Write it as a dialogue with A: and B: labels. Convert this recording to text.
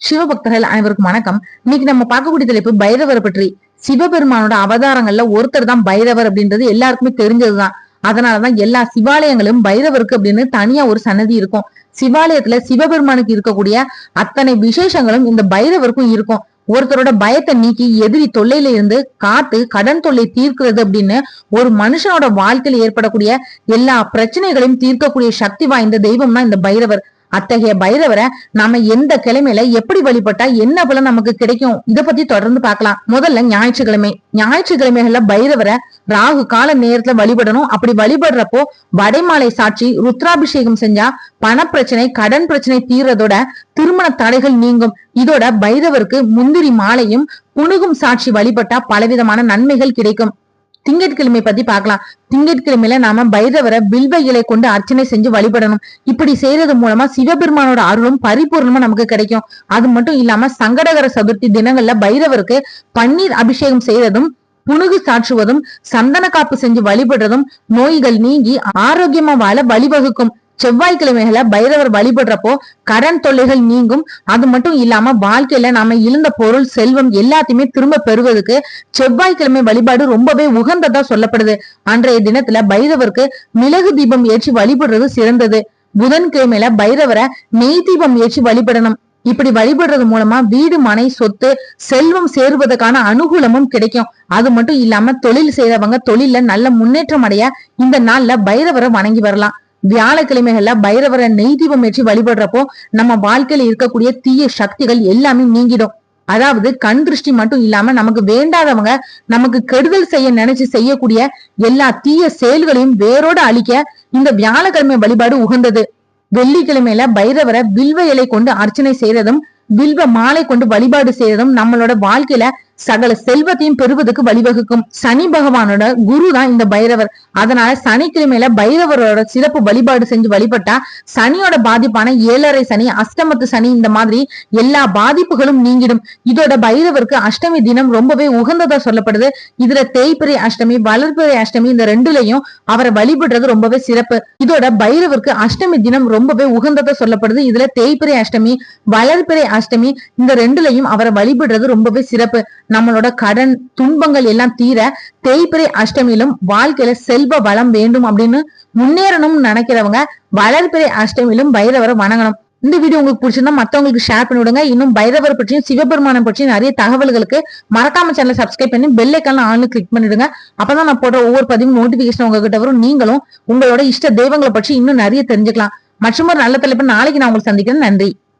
A: சிவபக்தர்கள் அனைவருக்கும் வணக்கம். இன்னைக்கு நம்ம பார்க்கக்கூடிய தலைப்பு பைரவரை பற்றி. சிவபெருமானோட அவதாரங்கள்ல ஒருத்தர் தான் பைரவர் அப்படின்றது எல்லாருக்குமே தெரிஞ்சதுதான். அதனாலதான் எல்லா சிவாலயங்களும் பைரவருக்கு அப்படின்னு தனியா ஒரு சன்னதி இருக்கும். சிவாலயத்துல சிவபெருமானுக்கு இருக்கக்கூடிய அத்தனை விசேஷங்களும் இந்த பைரவருக்கும் இருக்கும். ஒருத்தரோட பயத்தை நீக்கி எதிரி தொல்லையில இருந்து காத்து கடன் தொல்லை தீர்க்கிறது அப்படின்னு ஒரு மனுஷனோட வாழ்க்கையில ஏற்படக்கூடிய எல்லா பிரச்சனைகளையும் தீர்க்கக்கூடிய சக்தி வாய்ந்த தெய்வம்னா இந்த பைரவர். அத்தகைய பைரவரை நாம எந்த கிழமையில எப்படி வழிபட்டா என்ன பலன் நமக்கு கிடைக்கும், இத பத்தி தொடர்ந்து பார்க்கலாம். முதல்ல ஞாயிற்றுக்கிழமைகள்ல பைரவரை ராகு கால நேரத்துல வழிபடணும். அப்படி வழிபடுறப்போ வடைமாலை சாட்சி ருத்ராபிஷேகம் செஞ்சா பணப்பிரச்சனை கடன் பிரச்சனை தீர்றதோட திருமண தடைகள் நீங்கும். இதோட பைரவருக்கு முந்திரி மாலையும் புனுகும் சாட்சி வழிபட்டா பலவிதமான நன்மைகள் கிடைக்கும். திங்கட்கிழமை பத்தி பார்க்கலாம். திங்கட்கிழமையில நாம பைரவரை வில்வ இலை கொண்டு அர்ச்சனை செஞ்சு வழிபடணும். இப்படி செய்யறது மூலமா சிவபெருமானோட அருளும் பரிபூர்ணமா நமக்கு கிடைக்கும். அது மட்டும் இல்லாம சங்கடகர சதுர்த்தி தினங்கள்ல பைரவருக்கு பன்னீர் அபிஷேகம் செய்யறதும் புனுகு சாற்றுவதும் சந்தன காப்பு செஞ்சு வழிபடுறதும் நோய்கள் நீங்கி ஆரோக்கியமா வாழ வழிவகுக்கும். செவ்வாய்க்கிழமைகள பைரவர் வழிபடுறப்போ கடன் தொல்லைகள் நீங்கும். அது மட்டும் இல்லாம வாழ்க்கையில நாம இழந்த பொருள் செல்வம் எல்லாத்தையுமே திரும்ப பெறுவதற்கு செவ்வாய்க்கிழமை வழிபாடு ரொம்பவே உகந்ததா சொல்லப்படுது. அன்றைய தினத்துல பைரவருக்கு மிளகு தீபம் ஏற்றி வழிபடுறது சிறந்தது. புதன்கிழமையில பைரவரை நெய் தீபம் ஏற்றி வழிபடணும். இப்படி வழிபடுறது மூலமா வீடு மனை சொத்து செல்வம் சேருவதற்கான அனுகூலமும் கிடைக்கும். அது மட்டும் இல்லாம தொழில் செய்யறவங்க தொழில நல்ல முன்னேற்றம் அடைய இந்த நாள்ல பைரவரை வணங்கி வரலாம். வியாழக்கிழமைகள்ல பைரவரை நெய் தீபம் ஏற்றி வழிபடுறப்போ நம்ம வாழ்க்கையில இருக்கக்கூடிய தீய சக்திகள் எல்லாமே நீங்கிடும். அதாவது கண் திருஷ்டி மட்டும் இல்லாம நமக்கு வேண்டாதவங்க நமக்கு கெடுதல் செய்ய நினைச்சு செய்யக்கூடிய எல்லா தீய செயல்களையும் வேரோட அழிக்க இந்த வியாழக்கிழமை வழிபாடு உகந்தது. வெள்ளிக்கிழமையில பைரவரை வில்வ இலை கொண்டு அர்ச்சனை செய்யறதும் வில்வ மாலை கொண்டு வழிபாடு செய்யறதும் நம்மளோட வாழ்க்கையில சகல செல்வத்தையும் பெறுவதற்கு வழிவகுக்கும். சனி பகவானோட குரு தான் இந்த பைரவர். அதனால சனிக்கிழமையில பைரவரோட சிறப்பு வழிபாடு செஞ்சு வழிபட்டா சனியோட பாதிப்பான 7.5 சனி அஷ்டமத்து சனி இந்த மாதிரி எல்லா பாதிப்புகளும் நீங்கிடும். இதோட பைரவருக்கு அஷ்டமி தினம் ரொம்பவே உகந்ததா சொல்லப்படுது. இதுல தேய்பிறை அஷ்டமி வளர்பிறை அஷ்டமி இந்த ரெண்டுலயும் அவரை வழிபடுறது ரொம்பவே சிறப்பு. இதோட பைரவருக்கு அஷ்டமி தினம் ரொம்பவே உகந்ததா சொல்லப்படுது. இதுல தேய்பிறை அஷ்டமி வளர்பிறை அஷ்டமி இந்த ரெண்டுலயும் அவரை வழிபடுறது ரொம்பவே சிறப்பு. நம்மளோட கடன் துன்பங்கள் எல்லாம் தீர தேய்பிறை அஷ்டமியிலும் வாழ்க்கையில செல்வ வளம் வேண்டும் அப்படின்னு முன்னேறணும்னு நினைக்கிறவங்க வளர்பிறை அஷ்டமியிலும் பைரவரை வணங்கணும். இந்த வீடியோ உங்களுக்கு பிடிச்சிருந்தா மத்தவங்களுக்கு ஷேர் பண்ணி விடுங்க. இன்னும் பைரவர் பற்றியும் சிவபெருமானம் பற்றியும் நிறைய தகவல்களுக்கு மறக்காம சேனலை சப்ஸ்கிரைப் பண்ணி பெல் ஐக்கான ஆன்ல கிளிக் பண்ணிடுங்க. அப்பதான் நான் போடுற ஒவ்வொரு பதிவும் நோட்டிபிகேஷன் உங்ககிட்ட வரும். நீங்களும் உங்களோட இஷ்ட தெய்வங்களை பற்றி இன்னும் நிறைய தெரிஞ்சுக்கலாம். மற்றும் ஒரு நல்ல தலைப்பு நாளைக்கு நான் உங்களுக்கு சந்திக்கிறேன். நன்றி.